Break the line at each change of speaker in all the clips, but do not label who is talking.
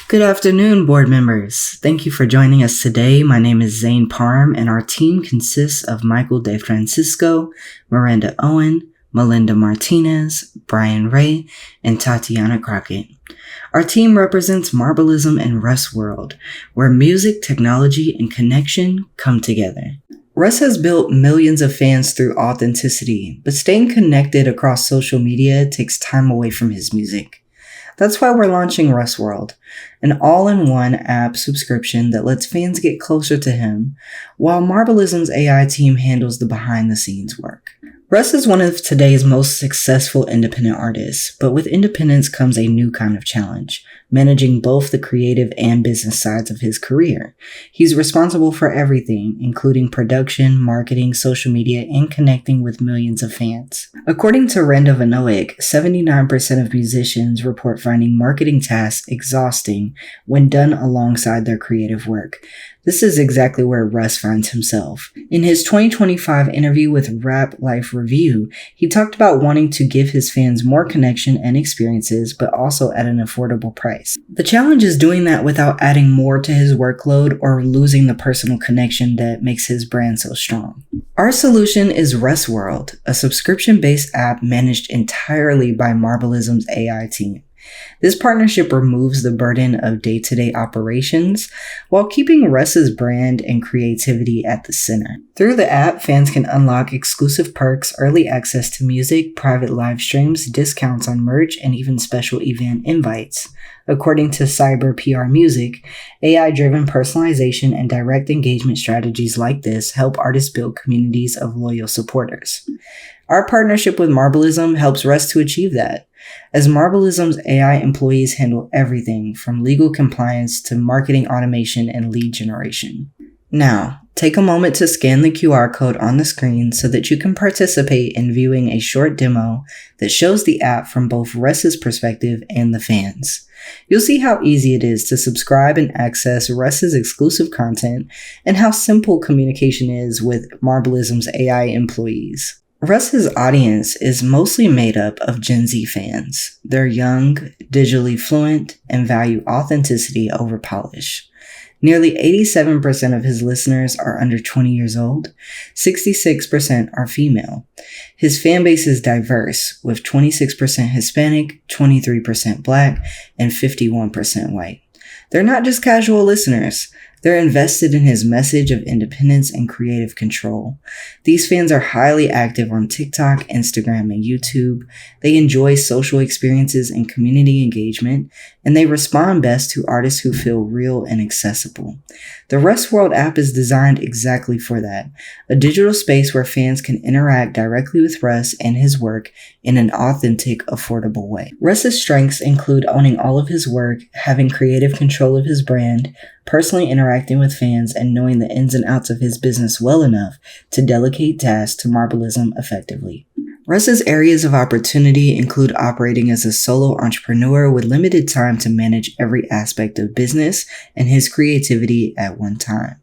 Good afternoon, board members. Thank you for joining us today. My name is Zayne Parham, and our team consists of Michael DeFrancisco, Miranda Owen, Melinda Martinez, Brian Ray, and Tatyana Crockett. Our team represents Marbleism and Russ World, where music, technology, and connection come together. Russ has built millions of fans through authenticity, but staying connected across social media takes time away from his music. That's why we're launching Russ World, an all-in-one app subscription that lets fans get closer to him, while Marbleism's AI team handles the behind-the-scenes work. Russ is one of today's most successful independent artists, but with independence comes a new kind of challenge, managing both the creative and business sides of his career. He's responsible for everything, including production, marketing, social media, and connecting with millions of fans. According to Renda Vanoic, 79% of musicians report finding marketing tasks exhausting when done alongside their creative work. This is exactly where Russ finds himself. In his 2025 interview with Rap Life Review, he talked about wanting to give his fans more connection and experiences, but also at an affordable price. The challenge is doing that without adding more to his workload or losing the personal connection that makes his brand so strong. Our solution is Russ World, a subscription-based app managed entirely by Marbleism's AI team. This partnership removes the burden of day-to-day operations while keeping Russ's brand and creativity at the center. Through the app, fans can unlock exclusive perks, early access to music, private live streams, discounts on merch, and even special event invites. According to Cyber PR Music, AI-driven personalization and direct engagement strategies like this help artists build communities of loyal supporters. Our partnership with Marbleism helps Russ to achieve that, as Marbleism's AI employees handle everything from legal compliance to marketing automation and lead generation. Now, take a moment to scan the QR code on the screen so that you can participate in viewing a short demo that shows the app from both Russ's perspective and the fans. You'll see how easy it is to subscribe and access Russ's exclusive content and how simple communication is with Marbleism's AI employees. Russ's audience is mostly made up of Gen Z fans. They're young, digitally fluent, and value authenticity over polish. Nearly 87% of his listeners are under 20 years old. 66% are female. His fan base is diverse, with 26% Hispanic, 23% Black, and 51% white. They're not just casual listeners. They're invested in his message of independence and creative control. These fans are highly active on TikTok, Instagram, and YouTube. They enjoy social experiences and community engagement, and they respond best to artists who feel real and accessible. The Russ World app is designed exactly for that, a digital space where fans can interact directly with Russ and his work in an authentic, affordable way. Russ's strengths include owning all of his work, having creative control of his brand, personally interacting with fans, and knowing the ins and outs of his business well enough to delegate tasks to Marbleism effectively. Russ's areas of opportunity include operating as a solo entrepreneur with limited time to manage every aspect of business and his creativity at one time.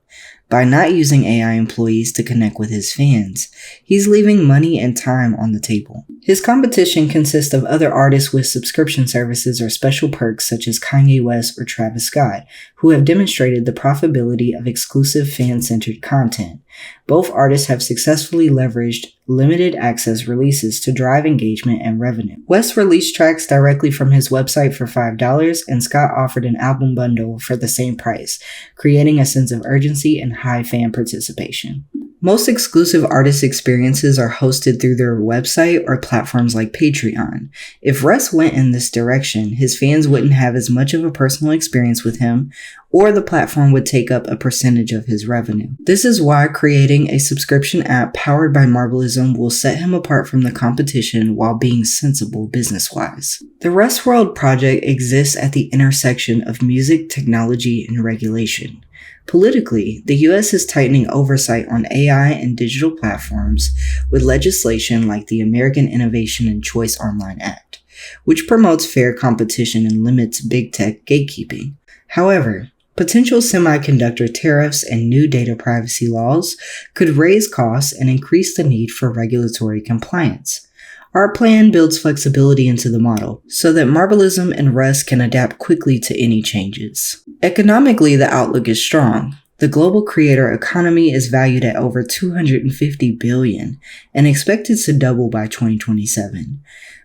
By not using AI employees to connect with his fans, he's leaving money and time on the table. His competition consists of other artists with subscription services or special perks such as Kanye West or Travis Scott, who have demonstrated the profitability of exclusive fan-centered content. Both artists have successfully leveraged limited access releases to drive engagement and revenue. West released tracks directly from his website for $5, and Scott offered an album bundle for the same price, creating a sense of urgency and high fan participation. Most exclusive artist experiences are hosted through their website or platforms like Patreon. If Russ went in this direction, his fans wouldn't have as much of a personal experience with him, or the platform would take up a percentage of his revenue. This is why creating a subscription app powered by Marbleism will set him apart from the competition while being sensible business-wise. The Russ World project exists at the intersection of music, technology, and regulation. Politically, the U.S. is tightening oversight on AI and digital platforms with legislation like the American Innovation and Choice Online Act, which promotes fair competition and limits big tech gatekeeping. However, potential semiconductor tariffs and new data privacy laws could raise costs and increase the need for regulatory compliance. Our plan builds flexibility into the model so that Marbleism and Russ can adapt quickly to any changes. Economically, the outlook is strong. The global creator economy is valued at over $250 billion and expected to double by 2027.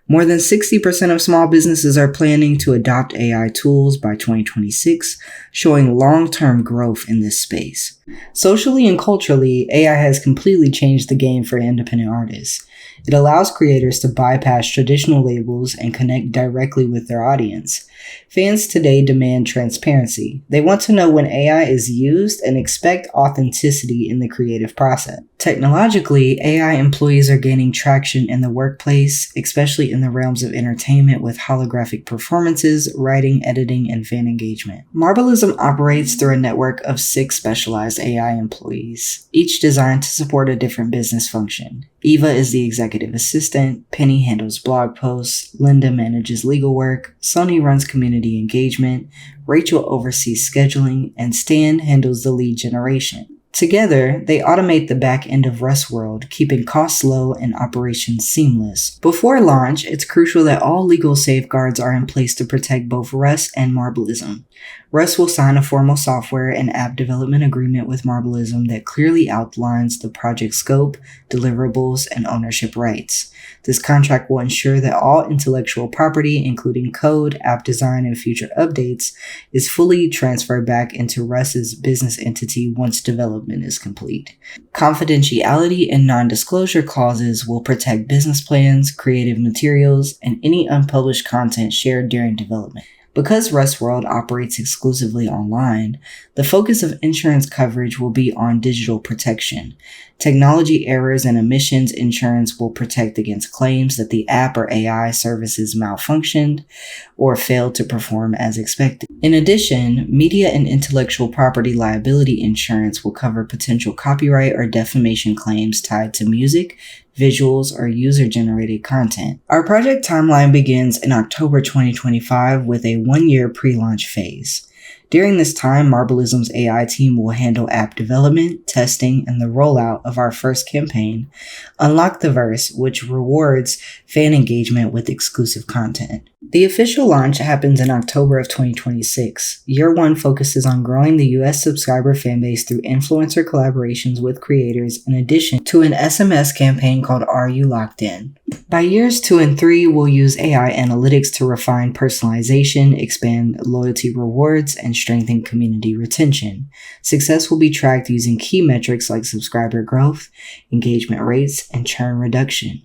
More than 60% of small businesses are planning to adopt AI tools by 2026, showing long-term growth in this space. Socially and culturally, AI has completely changed the game for independent artists. It allows creators to bypass traditional labels and connect directly with their audience. Fans today demand transparency. They want to know when AI is used and expect authenticity in the creative process. Technologically, AI employees are gaining traction in the workplace, especially in the realms of entertainment with holographic performances, writing, editing, and fan engagement. Marbleism operates through a network of 6 specialized AI employees, each designed to support a different business function. Eva is the executive assistant, Penny handles blog posts, Linda manages legal work, Sony runs community engagement, Rachel oversees scheduling, and Stan handles the lead generation. Together, they automate the back end of Russ World, keeping costs low and operations seamless. Before launch, it's crucial that all legal safeguards are in place to protect both Russ and Marbleism. Russ will sign a formal software and app development agreement with Marbleism that clearly outlines the project scope, deliverables, and ownership rights. This contract will ensure that all intellectual property, including code, app design, and future updates, is fully transferred back into Russ's business entity once development is complete. Confidentiality and non-disclosure clauses will protect business plans, creative materials, and any unpublished content shared during development. Because Russ World operates exclusively online, the focus of insurance coverage will be on digital protection. Technology errors and emissions insurance will protect against claims that the app or AI services malfunctioned or failed to perform as expected. In addition, media and intellectual property liability insurance will cover potential copyright or defamation claims tied to music, visuals, or user-generated content. Our project timeline begins in October 2025 with a 1-year pre-launch phase. During this time, Marbleism's AI team will handle app development, testing, and the rollout of our first campaign, Unlock the Verse, which rewards fan engagement with exclusive content. The official launch happens in October of 2026. Year 1 focuses on growing the US subscriber fanbase through influencer collaborations with creators in addition to an SMS campaign called Are You Locked In? By years 2 and 3, we'll use AI analytics to refine personalization, expand loyalty rewards, and strengthen community retention. Success will be tracked using key metrics like subscriber growth, engagement rates, and churn reduction.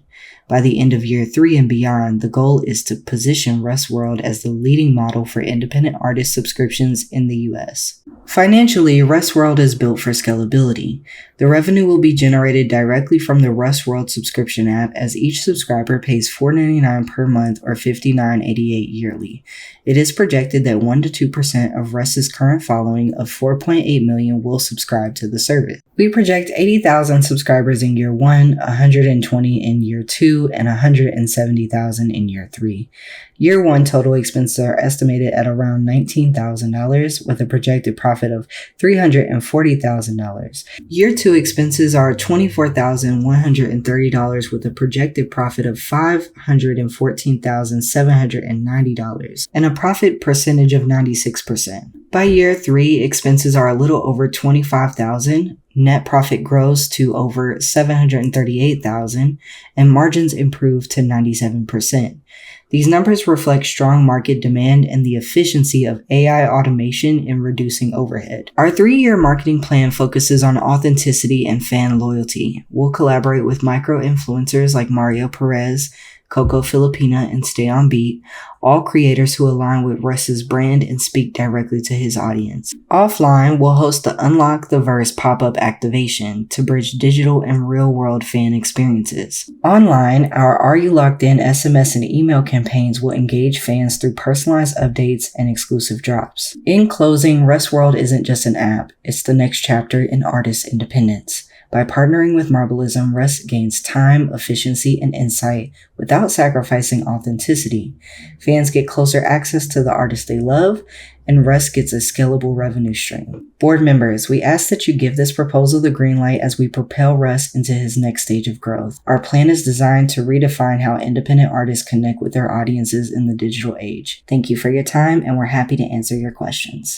By the end of year 3 and beyond, the goal is to position Russ World as the leading model for independent artist subscriptions in the US. Financially, Russ World is built for scalability. The revenue will be generated directly from the Russ World subscription app as each subscriber pays $4.99 per month or $59.88 yearly. It is projected that 1% to 2% of Russ's current following of 4.8 million will subscribe to the service. We project 80,000 subscribers in year 1, 120 in year 2, and 170,000 in year 3. Year 1 total expenses are estimated at around $19,000 with a projected profit of $340,000. Year 2 expenses are $24,130 with a projected profit of $514,790 and a profit percentage of 96%. By year 3, expenses are a little over $25,000. Net profit grows to over $738,000 and margins improve to 97%. These numbers reflect strong market demand and the efficiency of AI automation in reducing overhead. Our 3-year marketing plan focuses on authenticity and fan loyalty. We'll collaborate with micro-influencers like Mario Perez, Coco Filipina, and Stay On Beat, all creators who align with Russ's brand and speak directly to his audience. Offline, we'll host the Unlock the Verse pop-up activation to bridge digital and real-world fan experiences. Online, our Are You Locked In SMS and email campaigns will engage fans through personalized updates and exclusive drops. In closing, Russ World isn't just an app, it's the next chapter in artist independence. By partnering with Marbleism, Russ gains time, efficiency, and insight without sacrificing authenticity. Fans get closer access to the artists they love, and Russ gets a scalable revenue stream. Board members, we ask that you give this proposal the green light as we propel Russ into his next stage of growth. Our plan is designed to redefine how independent artists connect with their audiences in the digital age. Thank you for your time, and we're happy to answer your questions.